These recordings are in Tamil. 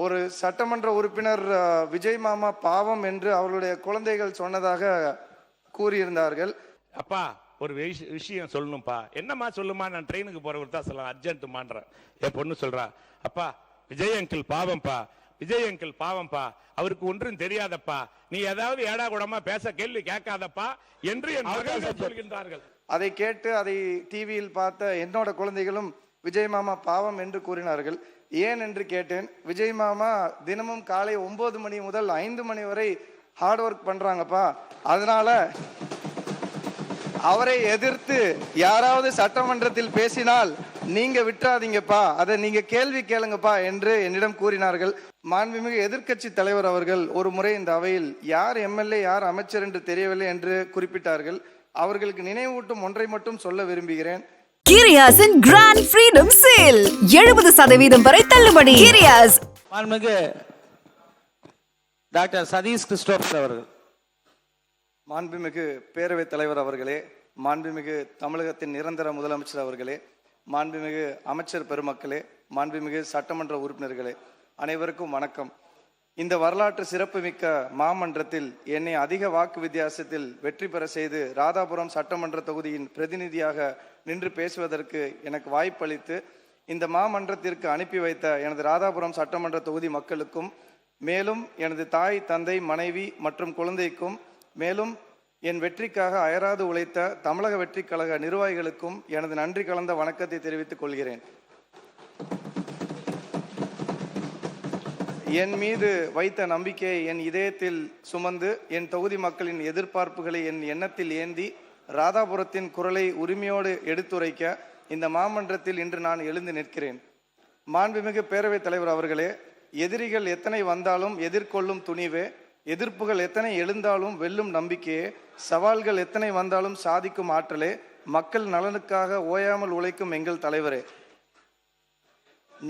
ஒரு சட்டமன்ற உறுப்பினர் விஜய் மாமா பாவம் என்று அவர்களுடைய குழந்தைகள் சொன்னதாக கூறியிருந்தார்கள். அப்பா ஒரு விஷயம் சொல்லணும்ப்பா. என்னம்மா சொல்லுமா, நான் ட்ரெயினுக்கு போறவர் தான் சொல்லலாம், அர்ஜென்ட்டுமான்றேன். என் பொண்ணு சொல்றா, அப்பா விஜய் அங்கிள் பாவம்பா, விஜய் அங்கிள் பாவம்பா, அவருக்கு ஒன்றும் தெரியாதப்பா, நீ ஏதாவது ஏடா கூடமா பேச கேள்வி கேட்காதப்பா என்று என் மகள்கள் சொல்கின்றார்கள். அதை கேட்டு அதை டிவியில் பார்த்த என்னோட குழந்தைகளும் விஜய் மாமா பாவம் என்று கூறினார்கள். ஏன் என்று கேட்டேன். விஜய் மாமா தினமும் காலை 9 மணி முதல் 5 மணி வரை ஹார்ட் ஒர்க் பண்றாங்கப்பா, அதனால அவரை எதிர்த்து யாராவது சட்டமன்றத்தில் பேசினால் நீங்க விட்டுறாதீங்கப்பா, அதை நீங்க கேள்வி கேளுங்கப்பா என்று என்னிடம் கூறினார்கள். மாண்புமிகு எதிர்க்கட்சி தலைவர் அவர்கள் ஒரு முறை இந்த அவையில் யார் எம்எல்ஏ யார் அமைச்சர் என்று தெரியவில்லை என்று குறிப்பிட்டார்கள். அவர்களுக்கு நினைவூட்டும் ஒன்றை மட்டும் சொல்ல விரும்புகிறேன். கிரியாஸின் கிராண்ட் ஃப்ரீடம் சேல் 70% வரை தள்ளுபடி. கிரியாஸ் மாண்புமிகு டாக்டர் சதீஷ் கிறிஸ்டோபர் அவர்கள். மாண்புமிகு பேரவைத் தலைவர் அவர்களே, மாண்புமிகு தமிழகத்தின் நிரந்தர முதலமைச்சர் அவர்களே, மாண்புமிகு அமைச்சர் பெருமக்களே, மாண்புமிகு சட்டமன்ற உறுப்பினர்களே, அனைவருக்கும் வணக்கம். இந்த வரலாற்று சிறப்புமிக்க மாமன்றத்தில் என்னை அதிக வாக்கு வித்தியாசத்தில் வெற்றி பெற செய்து ராதாபுரம் சட்டமன்ற தொகுதியின் பிரதிநிதியாக நின்று பேசுவதற்கு எனக்கு வாய்ப்பளித்து இந்த மாமன்றத்திற்கு அனுப்பி வைத்த எனது ராதாபுரம் சட்டமன்ற தொகுதி மக்களுக்கும், மேலும் எனது தாய் தந்தை மனைவி மற்றும் குழந்தைக்கும், மேலும் என் வெற்றிக்காக அயராது உழைத்த தமிழக வெற்றி கழக நிர்வாகிகளுக்கும் எனது நன்றி கலந்த வணக்கத்தை தெரிவித்துக் கொள்கிறேன். என் மீது வைத்த நம்பிக்கையை என் இதயத்தில் சுமந்து என் தொகுதி மக்களின் எதிர்பார்ப்புகளை என் எண்ணத்தில் ஏந்தி ராதாபுரத்தின் குரலை உரிமையோடு எடுத்துரைக்க இந்த மாமன்றத்தில் இன்று நான் எழுந்து நிற்கிறேன். மாண்புமிகு பேரவைத் தலைவர் அவர்களே, எதிரிகள் எத்தனை வந்தாலும் எதிர்கொள்ளும் துணிவே, எதிர்ப்புகள் எத்தனை எழுந்தாலும் வெல்லும் நம்பிக்கையே, சவால்கள் எத்தனை வந்தாலும் சாதிக்கும் ஆற்றலே, மக்கள் நலனுக்காக ஓயாமல் உழைக்கும் எங்கள் தலைவரே.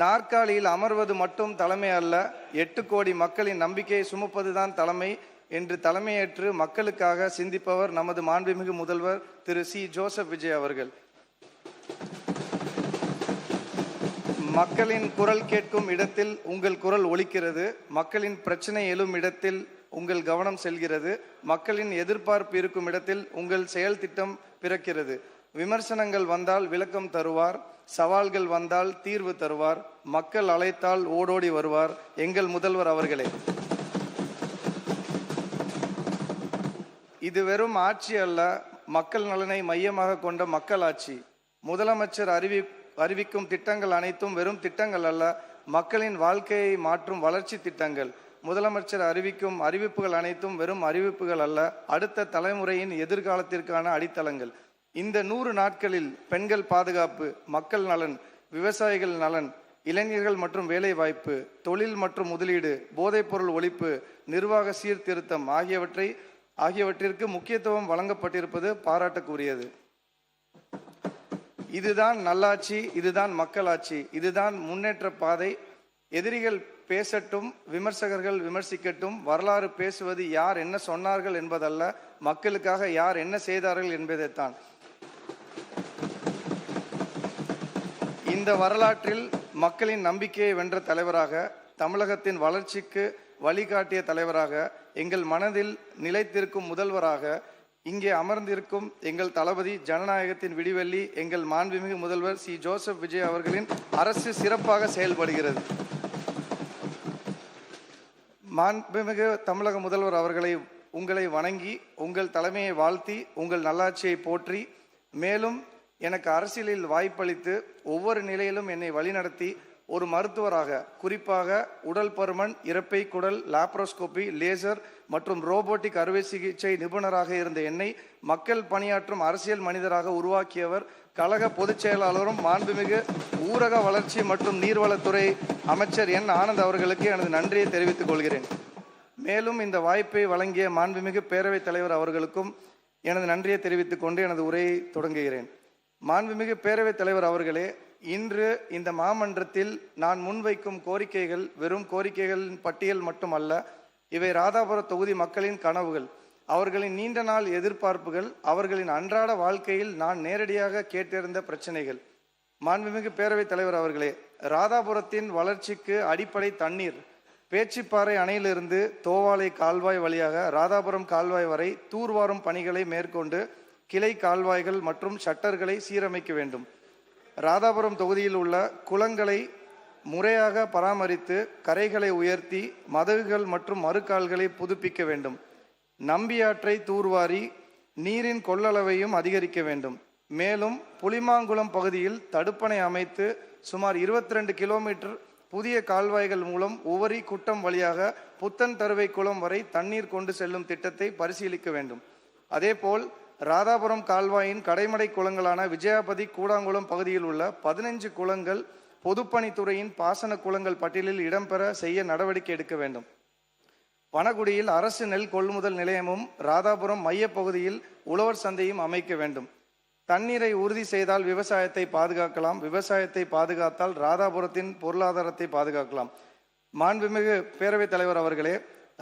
நாற்காலியில் அமர்வது மட்டும் தலைமை அல்ல, 8 கோடி மக்களின் நம்பிக்கையை சுமப்பதுதான் தலைமை என்று தலைமையேற்று மக்களுக்காக சிந்திப்பவர் நமது மாண்புமிகு முதல்வர் திரு சி ஜோசப் விஜய் அவர்கள். மக்களின் குரல் கேட்கும் இடத்தில் உங்கள் குரல் ஒலிக்கிறது, மக்களின் பிரச்சனை எழும் இடத்தில் உங்கள் கவனம் செல்கிறது, மக்களின் எதிர்பார்ப்பு இருக்கும் இடத்தில் உங்கள் செயல் திட்டம் பிறக்கிறது. விமர்சனங்கள் வந்தால் விளக்கம் தருவார், சவால்கள் வந்தால் தீர்வு தருவார், மக்கள் அழைத்தால் ஓடோடி வருவார் எங்கள் முதல்வர் அவர்களே. இது வெறும் ஆட்சி அல்ல, மக்கள் நலனை மையமாக கொண்ட மக்கள் ஆட்சி. முதலமைச்சர் அறிவிக்கும் திட்டங்கள் அனைத்தும் வெறும் திட்டங்கள் அல்ல, மக்களின் வாழ்க்கையை மாற்றும் வளர்ச்சி திட்டங்கள். முதலமைச்சர் அறிவிக்கும் அறிவிப்புகள் அனைத்தும் வெறும் அறிவிப்புகள் அல்ல, அடுத்த தலைமுறையின் எதிர்காலத்திற்கான அடித்தளங்கள். இந்த 100 நாட்களில் பெண்கள் பாதுகாப்பு, மக்கள் நலன், விவசாயிகள் நலன், இளைஞர்கள் மற்றும் வேலை வாய்ப்பு, தொழில் மற்றும் முதலீடு, போதைப்பொருள் ஒழிப்பு, நிர்வாக சீர்திருத்தம் ஆகியவற்றிற்கு முக்கியத்துவம் வழங்கப்பட்டிருப்பது பாராட்டக்குரியது. இதுதான் நல்லாட்சி, இதுதான் மக்களாட்சி, இதுதான் முன்னேற்ற பாதை. எதிரிகள் பேசட்டும், விமர்சகர்கள் விமர்சிக்கட்டும், வரலாறு பேசுவது யார் என்ன சொன்னார்கள் என்பதல்ல, மக்களுக்காக யார் என்ன செய்தார்கள் என்பதைத்தான். இந்த வரலாற்றில் மக்களின் நம்பிக்கையை வென்ற தலைவராக, தமிழகத்தின் வளர்ச்சிக்கு வழிகாட்டிய தலைவராக, எங்கள் மனதில் நிலைத்திருக்கும் முதல்வராக, இங்கே அமர்ந்திருக்கும் எங்கள் தளபதி, ஜனநாயகத்தின் விடிவெள்ளி, எங்கள் மாண்புமிகு முதல்வர் சி ஜோசப் விஜய் அவர்களின் அரசு சிறப்பாக செயல்படுகிறது. மாண்புமிகு தமிழக முதல்வர் அவர்களை உங்களை வணங்கி, உங்கள் தலைமையை வாழ்த்தி, உங்கள் நல்லாட்சியை போற்றி, மேலும் எனக்கு அரசியலில் வாய்ப்பளித்து ஒவ்வொரு நிலையிலும் என்னை வழிநடத்தி ஒரு மருத்துவராக, குறிப்பாக உடல் பருமன், இரைப்பை குடல், லாப்ரோஸ்கோபி, லேசர் மற்றும் ரோபோட்டிக் அறுவை சிகிச்சை நிபுணராக இருந்த என்னை மக்கள் பணியாற்றும் அரசியல் மனிதராக உருவாக்கியவர் கழக பொதுச் செயலாளரும் மாண்புமிகு ஊரக வளர்ச்சி மற்றும் நீர்வளத்துறை அமைச்சர் என் ஆனந்த் அவர்களுக்கு எனது நன்றியை தெரிவித்துக் கொள்கிறேன். மேலும் இந்த வாய்ப்பை வழங்கிய மாண்புமிகு பேரவைத் தலைவர் அவர்களுக்கும் எனது நன்றியை தெரிவித்துக் கொண்டு எனது உரையை தொடங்குகிறேன். மாண்புமிகு பேரவைத் தலைவர் அவர்களே, இன்று இந்த மாமன்றத்தில் நான் முன்வைக்கும் கோரிக்கைகள் வெறும் கோரிக்கைகளின் பட்டியல் மட்டுமல்ல, இவை ராதாபுர தொகுதி மக்களின் கனவுகள், அவர்களின் நீண்ட நாள் எதிர்பார்ப்புகள், அவர்களின் அன்றாட வாழ்க்கையில் நான் நேரடியாக கேட்டிருந்த பிரச்சனைகள். மாண்புமிகு பேரவைத் தலைவர் அவர்களே, ராதாபுரத்தின் வளர்ச்சிக்கு அடிப்படை தண்ணீர். பேச்சிப்பாறை அணையிலிருந்து தோவாளை கால்வாய் வழியாக ராதாபுரம் கால்வாய் வரை தூர்வாரும் பணிகளை மேற்கொண்டு கிளை கால்வாய்கள் மற்றும் ஷட்டர்களை சீரமைக்க வேண்டும். ராதாபுரம் தொகுதியில் உள்ள குளங்களை முறையாக பராமரித்து கரைகளை உயர்த்தி மதகுகள் மற்றும் மறுகால்களை புதுப்பிக்க வேண்டும். நம்பியாற்றை தூர்வாரி நீரின் கொள்ளளவையும் அதிகரிக்க வேண்டும். மேலும் புலிமாங்குளம் பகுதியில் தடுப்பணை அமைத்து சுமார் 22 கிலோமீட்டர் புதிய கால்வாய்கள் மூலம் உவரி குட்டம் வழியாக புத்தன் தருவை குளம் வரை தண்ணீர் கொண்டு செல்லும் திட்டத்தை பரிசீலிக்க வேண்டும். அதேபோல் ராதாபுரம் கால்வாயின் கடைமடை குளங்களான விஜயாபதி கூடாங்குளம் பகுதியில் உள்ள 15 குளங்கள் பொதுப்பணித்துறையின் பாசன குளங்கள் பட்டியலில் இடம்பெற செய்ய நடவடிக்கை எடுக்க வேண்டும். பனகுடியில் அரசு நெல் கொள்முதல் நிலையமும் ராதாபுரம் மைய பகுதியில் உழவர் சந்தையும் அமைக்க வேண்டும். தண்ணீரை உறுதி செய்தால் விவசாயத்தை பாதுகாக்கலாம், விவசாயத்தை பாதுகாத்தால் ராதாபுரத்தின் பொருளாதாரத்தை பாதுகாக்கலாம். மாண்புமிகு பேரவைத் தலைவர் அவர்களே,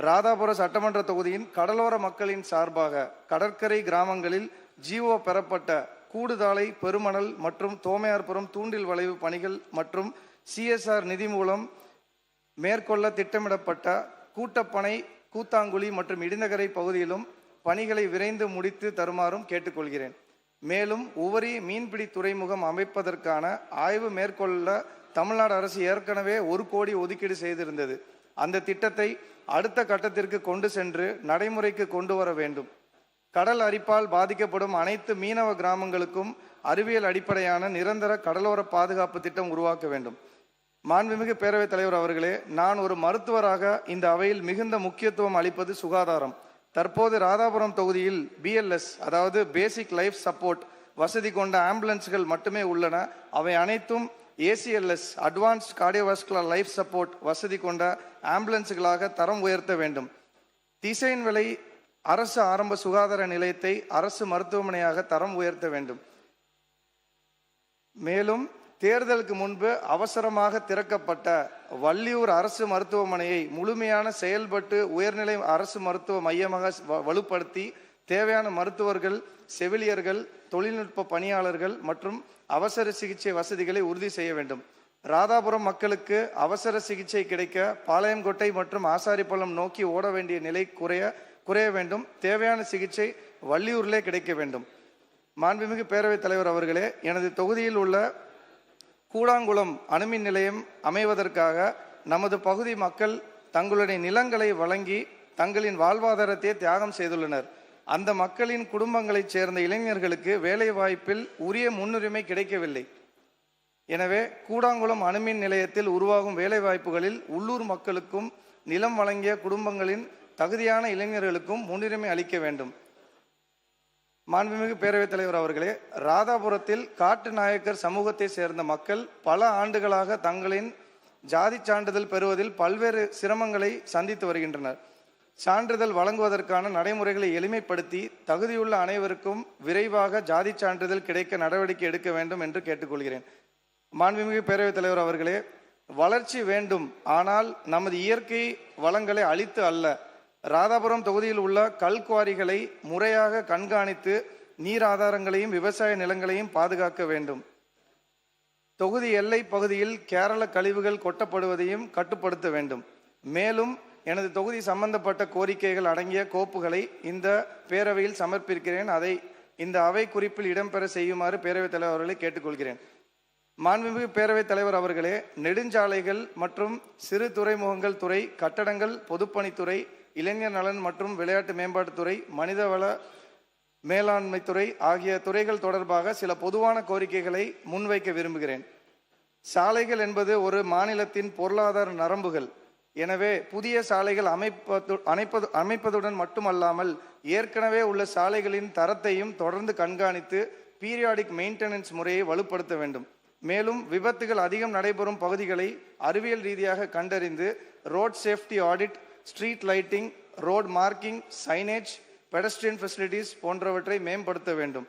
ராதாபுர சட்டமன்ற தொகுதியின் கடலோர மக்களின் சார்பாக கடற்கரை கிராமங்களில் ஜிஓ பெறப்பட்ட கூடுதாலை, பெருமணல் மற்றும் தோமையார்புரம் தூண்டில் வளைவு பணிகள் மற்றும் சிஎஸ்ஆர் நிதி மூலம் மேற்கொள்ள திட்டமிடப்பட்ட கூட்டப்பனை, கூத்தாங்குழி மற்றும் இடிநகரை பகுதியிலும் பணிகளை விரைந்து முடித்து தருமாறும் கேட்டுக்கொள்கிறேன். மேலும் உவரி மீன்பிடி துறைமுகம் அமைப்பதற்கான ஆய்வு மேற்கொள்ள தமிழ்நாடு அரசு ஏற்கனவே 1 கோடி ஒதுக்கீடு செய்திருந்தது. அந்த திட்டத்தை அடுத்த கட்டத்திற்கு கொண்டு சென்று நடைமுறைக்கு கொண்டு வர வேண்டும். கடல் அரிப்பால் பாதிக்கப்படும் அனைத்து மீனவ கிராமங்களுக்கும் அறிவியல் அடிப்படையான நிரந்தர கடலோர பாதுகாப்பு திட்டம் உருவாக்க வேண்டும். மாண்புமிகு பேரவைத் தலைவர் அவர்களே, நான் ஒரு மருத்துவராக இந்த அவையில் மிகுந்த முக்கியத்துவம் அளிப்பது சுகாதாரம். தற்போது ராதாபுரம் தொகுதியில் BLS அதாவது பேசிக் லைஃப் சப்போர்ட் வசதி கொண்ட ஆம்புலன்ஸ்கள் மட்டுமே உள்ளன. அவை அனைத்தும் ACLS advanced cardiovascular life support வசதி கொண்ட ஆம்புலன்ஸ்களாக தரம் உயர்த்த வேண்டும். திசையன்விளை அரசு ஆரம்ப சுகாதார நிலையத்தை அரசு மருத்துவமனையாக தரம் உயர்த்த வேண்டும். மேலும் தேர்தலுக்கு முன்பு அவசரமாக திறக்கப்பட்ட வள்ளியூர் அரசு மருத்துவமனையை முழுமையான செயல்பட்டு உயர்நிலை அரசு மருத்துவ மையமாக வலுப்படுத்தி தேவையான மருத்துவர்கள், செவிலியர்கள், தொழில்நுட்ப பணியாளர்கள் மற்றும் அவசர சிகிச்சை வசதிகளை உறுதி செய்ய வேண்டும். ராதாபுரம் மக்களுக்கு அவசர சிகிச்சை கிடைக்க பாளையங்கோட்டை மற்றும் ஆசாரிப்பள்ளம் நோக்கி ஓட வேண்டிய நிலை குறைய வேண்டும். தேவையான சிகிச்சை வள்ளியூரிலே கிடைக்க வேண்டும். மாண்புமிகு பேரவைத் தலைவர் அவர்களே, எனது தொகுதியில் உள்ள கூடாங்குளம் அணுமின் நிலையம் அமைவதற்காக நமது பகுதி மக்கள் தங்களுடைய நிலங்களை வழங்கி தங்களின் வாழ்வாதாரத்தை தியாகம் செய்துள்ளனர். அந்த மக்களின் குடும்பங்களைச் சேர்ந்த இளைஞர்களுக்கு வேலை வாய்ப்பில் உரிய முன்னுரிமை கிடைக்கவில்லை. எனவே கூடாங்குளம் அணுமின் நிலையத்தில் உருவாகும் வேலை வாய்ப்புகளில் உள்ளூர் மக்களுக்கும் நிலம் வழங்கிய குடும்பங்களின் தகுதியான இளைஞர்களுக்கும் முன்னுரிமை அளிக்க வேண்டும். மாண்புமிகு பேரவைத் தலைவர் அவர்களே, ராதாபுரத்தில் காட்டு நாயக்கர் சமூகத்தை சேர்ந்த மக்கள் பல ஆண்டுகளாக தங்களின் ஜாதி சான்றிதழ் பெறுவதில் பல்வேறு சிரமங்களை சந்தித்து வருகின்றனர். சான்றிதழ் வழங்குவதற்கான நடைமுறைகளை எளிமைப்படுத்தி தகுதியுள்ள அனைவருக்கும் விரைவாக ஜாதி சான்றிதழ் கிடைக்க நடவடிக்கை எடுக்க வேண்டும் என்று கேட்டுக்கொள்கிறேன். மாண்புமிகு பேரவைத் தலைவர் அவர்களே, வளர்ச்சி வேண்டும், ஆனால் நமது இயற்கை வளங்களை அழித்து அல்ல. ராதாபுரம் தொகுதியில் உள்ள கல்குவாரிகளை முறையாக கண்காணித்து நீர் ஆதாரங்களையும் விவசாய நிலங்களையும் பாதுகாக்க வேண்டும். தொகுதி எல்லை பகுதியில் கேரள கழிவுகள் கொட்டப்படுவதையும் கட்டுப்படுத்த வேண்டும். மேலும் எனது தொகுதி சம்பந்தப்பட்ட கோரிக்கைகள் அடங்கிய கோப்புகளை இந்த பேரவையில் சமர்ப்பிக்கிறேன். அதை இந்த அவை குறிப்பில் இடம்பெற செய்யுமாறு பேரவைத் தலைவர் அவர்களை கேட்டுக்கொள்கிறேன். மாண்புமிகு பேரவைத் தலைவர் அவர்களே, நெடுஞ்சாலைகள் மற்றும் சிறு துறைமுகங்கள் துறை, கட்டடங்கள், பொதுப்பணித்துறை, இளைஞர் நலன் மற்றும் விளையாட்டு மேம்பாட்டுத்துறை, மனிதவள மேலாண்மைத்துறை ஆகிய துறைகள் தொடர்பாக சில பொதுவான கோரிக்கைகளை முன்வைக்க விரும்புகிறேன். சாலைகள் என்பது ஒரு மாநிலத்தின் பொருளாதார நரம்புகள். எனவே புதிய சாலைகள் அமைப்பதுடன் மட்டுமல்லாமல் ஏற்கனவே உள்ள சாலைகளின் தரத்தையும் தொடர்ந்து கண்காணித்து பீரியாடிக் மெயின்டெனன்ஸ் முறையை வலுப்படுத்த வேண்டும். மேலும் விபத்துகள் அதிகம் நடைபெறும் பகுதிகளை அறிவியல் ரீதியாக கண்டறிந்து road safety audit, street lighting, road marking, signage, pedestrian facilities போன்றவற்றை மேம்படுத்த வேண்டும்.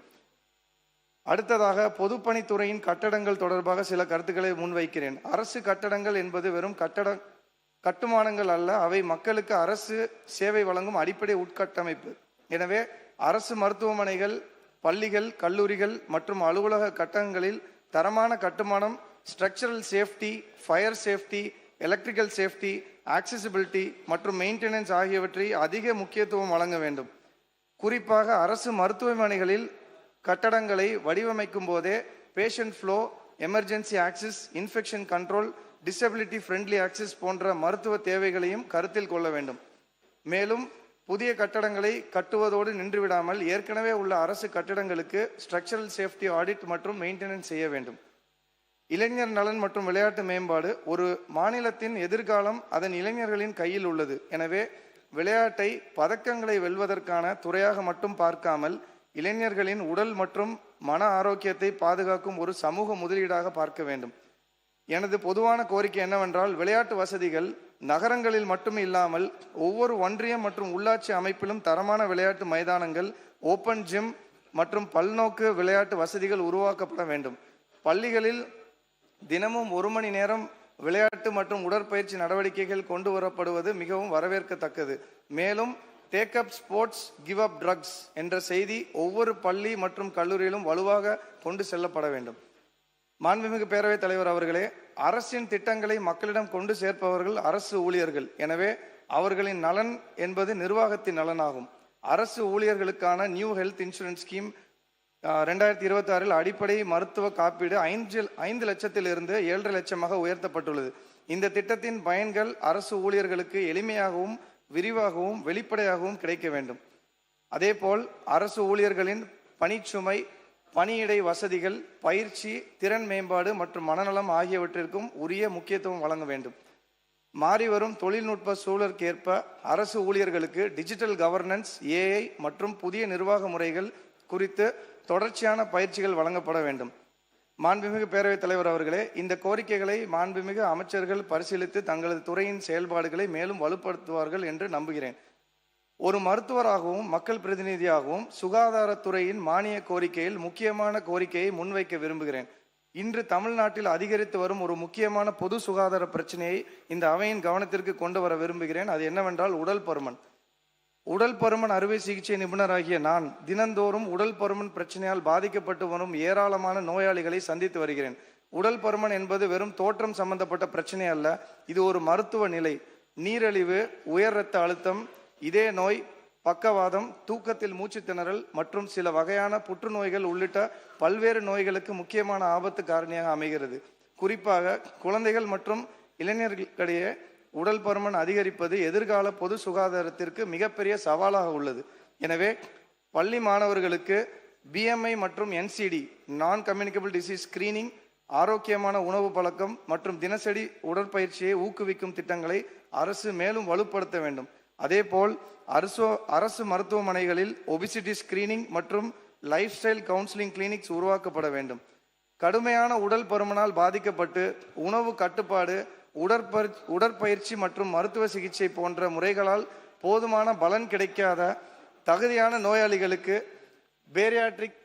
அடுத்ததாக பொதுப்பணித்துறையின் கட்டடங்கள் தொடர்பாக சில கருத்துக்களை முன்வைக்கிறேன். அரசு கட்டடங்கள் என்பது வெறும் கட்டுமானங்கள் அல்ல, அவை மக்களுக்கு அரசு சேவை வழங்கும் அடிப்படை உட்கட்டமைப்பு. எனவே அரசு மருத்துவமனைகள், பள்ளிகள், கல்லூரிகள் மற்றும் அலுவலக கட்டடங்களில் தரமான கட்டுமானம், structural safety, fire safety, electrical safety, accessibility மற்றும் மெயின்டெனன்ஸ் ஆகியவற்றை அதிக முக்கியத்துவம் வழங்க வேண்டும். குறிப்பாக அரசு மருத்துவமனைகளில் கட்டடங்களை வடிவமைக்கும் போதே patient flow, emergency access, infection control, disability friendly access போன்ற மருத்துவ தேவைகளையும் கருத்தில் கொள்ள வேண்டும். மேலும் புதிய கட்டடங்களை கட்டுவதோடு நின்றுவிடாமல் ஏற்கனவே உள்ள அரசு கட்டடங்களுக்கு ஸ்ட்ரக்சரல் சேஃப்டி ஆடிட் மற்றும் மெயின்டெனன்ஸ் செய்ய வேண்டும். இளைஞர் நலன் மற்றும் விளையாட்டு மேம்பாடு. ஒரு மாநிலத்தின் எதிர்காலம் அதன் இளைஞர்களின் கையில் உள்ளது. எனவே விளையாட்டை பதக்கங்களை வெல்வதற்கான துறையாக மட்டும் பார்க்காமல் இளைஞர்களின் உடல் மற்றும் மன ஆரோக்கியத்தை பாதுகாக்கும் ஒரு சமூக முதலீடாக பார்க்க வேண்டும். எனது பொதுவான கோரிக்கை என்னவென்றால், விளையாட்டு வசதிகள் நகரங்களில் மட்டும் இல்லாமல் ஒவ்வொரு ஒன்றியம் மற்றும் உள்ளாட்சி அமைப்பிலும் தரமான விளையாட்டு மைதானங்கள், ஓப்பன் ஜிம் மற்றும் பல்நோக்கு விளையாட்டு வசதிகள் உருவாக்கப்பட வேண்டும். பள்ளிகளில் தினமும் 1 மணி நேரம் விளையாட்டு மற்றும் உடற்பயிற்சி நடவடிக்கைகள் கொண்டு வரப்படுவது மிகவும் வரவேற்கத்தக்கது. மேலும் take up sports, give up drugs என்ற செய்தி ஒவ்வொரு பள்ளி மற்றும் கல்லூரியிலும் வலுவாக கொண்டு செல்லப்பட வேண்டும். மாண்புமிகு பேரவைத் தலைவர் அவர்களே, அரசின் திட்டங்களை மக்களிடம் கொண்டு சேர்ப்பவர்கள் அரசு ஊழியர்கள். எனவே அவர்களின் நலன் என்பது நிர்வாகத்தின் நலனாகும். அரசு ஊழியர்களுக்கான நியூ ஹெல்த் இன்சூரன்ஸ் ஸ்கீம் 2026 அடிப்படை மருத்துவ காப்பீடு 5 லட்சத்திலிருந்து 7.5 லட்சமாக உயர்த்தப்பட்டுள்ளது. இந்த திட்டத்தின் பயன்கள் அரசு ஊழியர்களுக்கு எளிமையாகவும் விரிவாகவும் வெளிப்படையாகவும் கிடைக்க வேண்டும். அதேபோல் அரசு ஊழியர்களின் பணிச்சுமை, பணியிடை வசதிகள், பயிற்சி, திறன் மேம்பாடு மற்றும் மனநலம் ஆகியவற்றிற்கும் உரிய முக்கியத்துவம் வழங்க வேண்டும். மாறிவரும் தொழில்நுட்ப சூழலுக்கேற்ப அரசு ஊழியர்களுக்கு டிஜிட்டல் கவர்னன்ஸ், AI மற்றும் புதிய நிர்வாக முறைகள் குறித்து தொடர்ச்சியான பயிற்சிகள் வழங்கப்பட வேண்டும். மாண்புமிகு பேரவைத் தலைவர் அவர்களே, இந்த கோரிக்கைகளை மாண்புமிகு அமைச்சர்கள் பரிசீலித்து தங்களது துறையின் செயல்பாடுகளை மேலும் வலுப்படுத்துவார்கள் என்று நம்புகிறேன். ஒரு மருத்துவராகவும் மக்கள் பிரதிநிதியாகவும் சுகாதாரத்துறையின் மானிய கோரிக்கையில் முக்கியமான கோரிக்கையை முன்வைக்க விரும்புகிறேன். இன்று தமிழ்நாட்டில் அதிகரித்து வரும் ஒரு முக்கியமான பொது சுகாதார பிரச்சனையை இந்த அவையின் கவனத்திற்கு கொண்டு வர விரும்புகிறேன். அது என்னவென்றால் உடல் பருமன். உடல் பருமன் அறுவை சிகிச்சை நிபுணராகிய நான் தினந்தோறும் உடல் பருமன் பிரச்சனையால் பாதிக்கப்பட்டு வரும் ஏராளமான நோயாளிகளை சந்தித்து வருகிறேன். உடல் பருமன் என்பது வெறும் தோற்றம் சம்பந்தப்பட்ட பிரச்சனை அல்ல. இது ஒரு மருத்துவ நிலை. நீரிழிவு, உயர் இரத்த அழுத்தம், இதய நோய், பக்கவாதம், தூக்கத்தில் மூச்சு திணறல் மற்றும் சில வகையான புற்றுநோய்கள் உள்ளிட்ட பல்வேறு நோய்களுக்கு முக்கியமான ஆபத்து காரணியாக அமைகிறது. குறிப்பாக குழந்தைகள் மற்றும் இளைஞர்களிடையே உடல் பருமன் அதிகரிப்பது எதிர்கால பொது சுகாதாரத்திற்கு மிகப்பெரிய சவாலாக உள்ளது. எனவே பள்ளி மாணவர்களுக்கு BMI மற்றும் NCD நான் கம்யூனிகபிள் டிசீஸ் ஸ்கிரீனிங், ஆரோக்கியமான உணவு பழக்கம் மற்றும் தினசரி உடற்பயிற்சியை ஊக்குவிக்கும் திட்டங்களை அரசு மேலும் வலுப்படுத்த வேண்டும். அதேபோல் அரசு மருத்துவமனைகளில் ஒபிசிட்டி ஸ்கிரீனிங் மற்றும் லைஃப் ஸ்டைல் கவுன்சிலிங் கிளினிக்ஸ் உருவாக்கப்பட வேண்டும். கடுமையான உடல் பருமனால் பாதிக்கப்பட்டு உணவு கட்டுப்பாடு, உடற்பயிற்சி மற்றும் மருத்துவ சிகிச்சை போன்ற முறைகளால் போதுமான பலன் கிடைக்காத தகுதியான நோயாளிகளுக்கு பேரியாட்ரிக்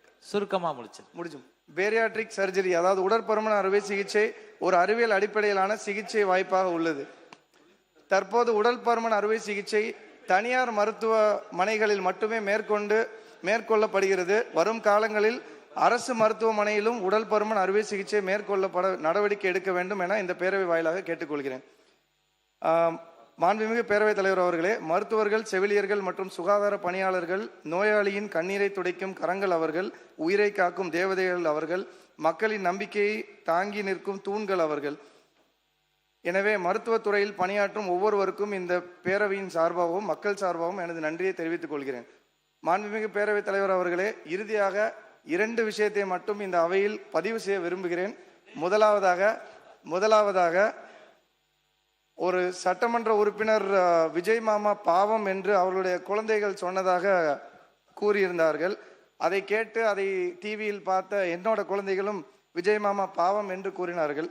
சர்ஜரி, அதாவது உடற்பருமன் அறுவை சிகிச்சை ஒரு அறிவியல் அடிப்படையிலான சிகிச்சை வாய்ப்பாக உள்ளது. தற்போது உடல் பருமன் அறுவை சிகிச்சை தனியார் மருத்துவமனைகளில் மட்டுமே மேற்கொள்ளப்படுகிறது. வரும் காலங்களில் அரசு மருத்துவமனையிலும் உடல் பருமன் அறுவை சிகிச்சை மேற்கொள்ளப்பட நடவடிக்கை எடுக்க வேண்டும் என இந்த பேரவை வாயிலாக கேட்டுக்கொள்கிறேன். மாண்புமிகு பேரவைத் தலைவர் அவர்களே, மருத்துவர்கள், செவிலியர்கள் மற்றும் சுகாதார பணியாளர்கள் நோயாளியின் கண்ணீரை துடைக்கும் கரங்கள் அவர்கள், உயிரை காக்கும் தேவதைகள் அவர்கள், மக்களின் நம்பிக்கையை தாங்கி நிற்கும் தூண்கள் அவர்கள். எனவே மருத்துவத்துறையில் பணியாற்றும் ஒவ்வொருவருக்கும் இந்த பேரவையின் சார்பாகவும் மக்கள் சார்பாகவும் எனது நன்றியை தெரிவித்துக் கொள்கிறேன். மாண்புமிகு பேரவைத் தலைவர் அவர்களே, இறுதியாக 2 விஷயத்தை மட்டும் இந்த அவையில் பதிவு செய்ய விரும்புகிறேன். முதலாவதாக ஒரு சட்டமன்ற உறுப்பினர் விஜய் மாமா பாவம் என்று அவர்களுடைய குழந்தைகள் சொன்னதாக கூறியிருந்தார்கள். அதை கேட்டு அதை டிவியில் பார்த்த என்னோட குழந்தைகளும் விஜய் மாமா பாவம் என்று கூறினார்கள்.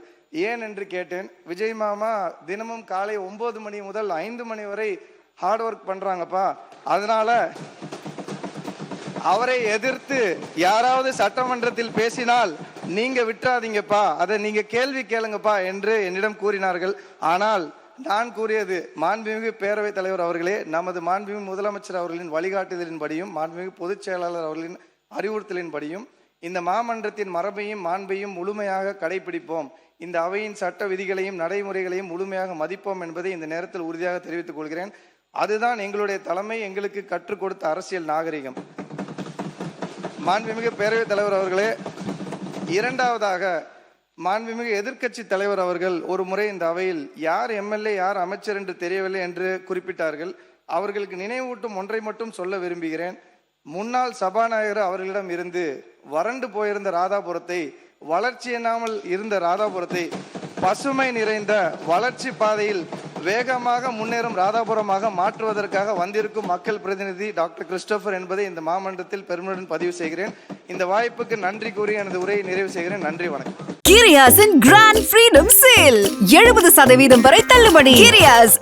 ஏன் என்று கேட்டேன். விஜய் மாமா தினமும் காலை 9 மணி முதல் 5 மணி வரை ஹார்ட் ஒர்க் பண்றாங்கப்பா. அதனால அவரை எதிர்த்து யாராவது சட்டமன்றத்தில் பேசினால் நீங்க விட்டுறாதீங்கப்பா, அதை நீங்க கேள்வி கேளுங்கப்பா என்று என்னிடம் கூறினார்கள். ஆனால் நான் கூறியது, மாண்புமிகு பேரவைத் தலைவர் அவர்களே, நமது மாண்புமிகு முதலமைச்சர் அவர்களின் வழிகாட்டுதலின்படியும் மாண்புமிகு பொதுச் செயலாளர் அவர்களின் அறிவுறுத்தலின்படியும் இந்த மாமன்றத்தின் மரபையும் மாண்பையும் முழுமையாக கடைபிடிப்போம். இந்த அவையின் சட்ட விதிகளையும் நடைமுறைகளையும் முழுமையாக மதிப்போம் என்பதை இந்த நேரத்தில் உறுதியாக தெரிவித்துக் கொள்கிறேன். அதுதான் எங்களுடைய தலைமை எங்களுக்கு கற்றுக் கொடுத்த அரசியல் நாகரிகம். மாண்புமிகு பேரவைத் தலைவர் அவர்களே, இரண்டாவதாக மாண்புமிகு எதிர்க்கட்சி தலைவர் அவர்கள் ஒரு முறை இந்த அவையில் யார் எம்எல்ஏ யார் அமைச்சர் என்று தெரியவில்லை என்று குறிப்பிட்டார்கள். அவர்களுக்கு நினைவூட்டும் ஒன்றை மட்டும் சொல்ல விரும்புகிறேன். முன்னாள் சபாநாயகர் அவர்களிடம் இருந்து வறண்டு போயிருந்த ராதாபுரத்தை, வளர்ச்சி இல்லாமல் இருந்த ராதாபுரத்தை பசுமை நிறைந்த வளர்ச்சி பாதையில் வேகமாக முன்னேறும் ராதாபுரமாக மாற்றுவதற்காக வந்திருக்கும் மக்கள் பிரதிநிதி டாக்டர் கிறிஸ்டோபர் என்பதை இந்த மாமன்றத்தில் பெருமையுடன் பதிவு செய்கிறேன். இந்த வாய்ப்புக்கு நன்றி கூறி எனது உரையை நிறைவு செய்கிறேன். நன்றி, வணக்கம். கிரியாஸின் கிராண்ட் ஃப்ரீடம் சேல் 70% வரை தள்ளுபடி. கிரியாஸ்